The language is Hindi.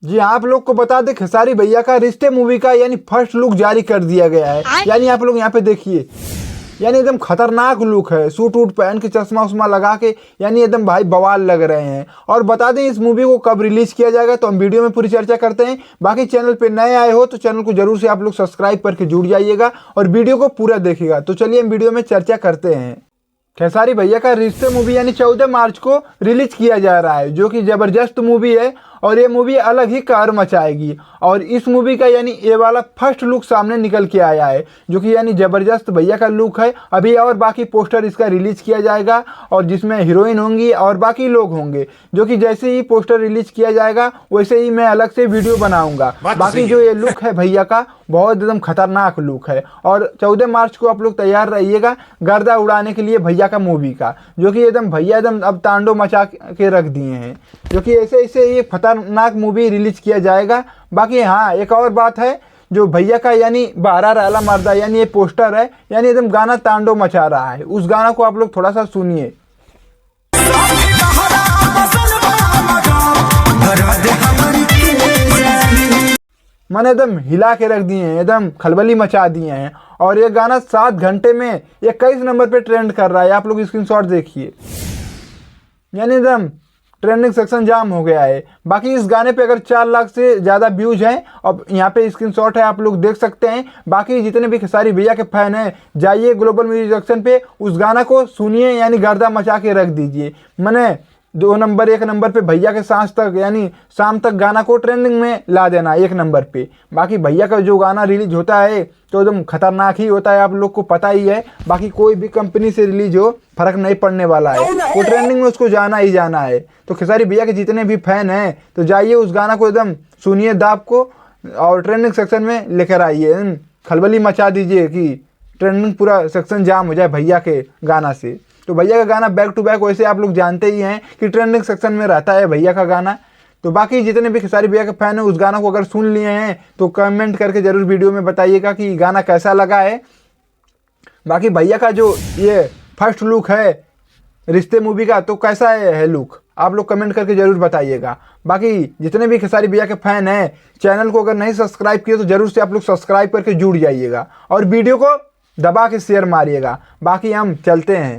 जी हाँ, आप लोग को बता दें खेसारी भैया का रिश्ते मूवी का यानी फर्स्ट लुक जारी कर दिया गया है। यानी आप लोग यहाँ पे देखिए, यानी एकदम खतरनाक लुक है, सूट वूट पहन के चश्मा उश्मा लगा के, यानी एकदम भाई बवाल लग रहे हैं। और बता दें इस मूवी को कब रिलीज किया जाएगा तो हम वीडियो में पूरी चर्चा करते हैं। बाकी चैनल पे नए आए हो तो चैनल को जरूर से आप लोग सब्सक्राइब करके जुड़ जाइएगा और वीडियो को पूरा देखिएगा। तो चलिए हम वीडियो में चर्चा करते हैं। खेसारी भैया का रिश्ते मूवी यानी 14 मार्च को रिलीज किया जा रहा है, जो कि जबरदस्त मूवी है और ये मूवी अलग ही कहर मचाएगी। और इस मूवी का यानी ये वाला फर्स्ट लुक सामने निकल के आया है, जो कि यानी जबरदस्त भैया का लुक है। अभी और बाकी पोस्टर इसका रिलीज किया जाएगा और जिसमें हीरोइन होंगी और बाकी लोग होंगे, जो कि जैसे ही पोस्टर रिलीज किया जाएगा वैसे ही मैं अलग से वीडियो बनाऊंगा। बाकी जो ये लुक है भैया का बहुत एकदम खतरनाक लुक है। और 14 मार्च को आप लोग तैयार रहिएगा गर्दा उड़ाने के लिए भैया का मूवी का, जो कि एकदम भैया एकदम अब तांडव मचा के रख दिए हैं, जो कि ऐसे ऐसे ये खतरनाक मूवी रिलीज किया जाएगा। बाकी हाँ, एक और बात है, जो भैया का यानी 12 राला मर्दा यानी ये पोस्टर है, यानी एकदम गाना तांडव मचा रहा है। उस गाना को आप लोग थोड़ा सा सुनिए। मैंने एकदम हिला के रख दिए हैं, एकदम खलबली मचा दिए हैं। और ये गाना 7 घंटे में 21 नंबर पे ट्रेंड कर रहा है। आप लोग स्क्रीनशॉट देखिए, यानी एकदम ट्रेंडिंग सेक्शन जाम हो गया है। बाकी इस गाने पे अगर 4 लाख से ज़्यादा व्यूज हैं और यहाँ पे स्क्रीनशॉट है, आप लोग देख सकते हैं। बाकी जितने भी खेसारी भैया के फैन हैं, जाइए ग्लोबल म्यूजिक सेक्शन पे उस गाना को सुनिए, यानी गर्दा मचा के रख दीजिए। मैंने 2 नंबर 1 नंबर पे भैया के सांस तक यानी शाम तक गाना को ट्रेंडिंग में ला देना 1 नंबर पे। बाकी भैया का जो गाना रिलीज होता है तो एकदम खतरनाक ही होता है, आप लोग को पता ही है। बाकी कोई भी कंपनी से रिलीज हो फर्क नहीं पड़ने वाला है, वो ट्रेंडिंग में उसको जाना ही जाना है। तो खेसारी भैया के जितने भी फैन हैं तो जाइए उस गाना को एकदम सुनिए दाब को और ट्रेंडिंग सेक्शन में लेकर आइए, खलबली मचा दीजिए कि ट्रेंडिंग पूरा सेक्शन जाम हो जाए भैया के गाना से। तो भैया का गाना बैक टू बैक वैसे आप लोग जानते ही हैं कि ट्रेंडिंग सेक्शन में रहता है भैया का गाना। तो बाकी जितने भी खेसारी भैया के फैन हैं उस गाना को अगर सुन लिए हैं तो कमेंट करके जरूर वीडियो में बताइएगा कि गाना कैसा लगा है। बाकी भैया का जो ये फर्स्ट लुक है रिश्ते मूवी का तो कैसा है लुक, आप लोग कमेंट करके जरूर बताइएगा। बाकी जितने भी खेसारी भैया के फैन हैं चैनल को अगर नहीं सब्सक्राइब किए तो जरूर से आप लोग सब्सक्राइब करके जुड़ जाइएगा और वीडियो को दबा के शेयर मारिएगा। बाकी हम चलते हैं।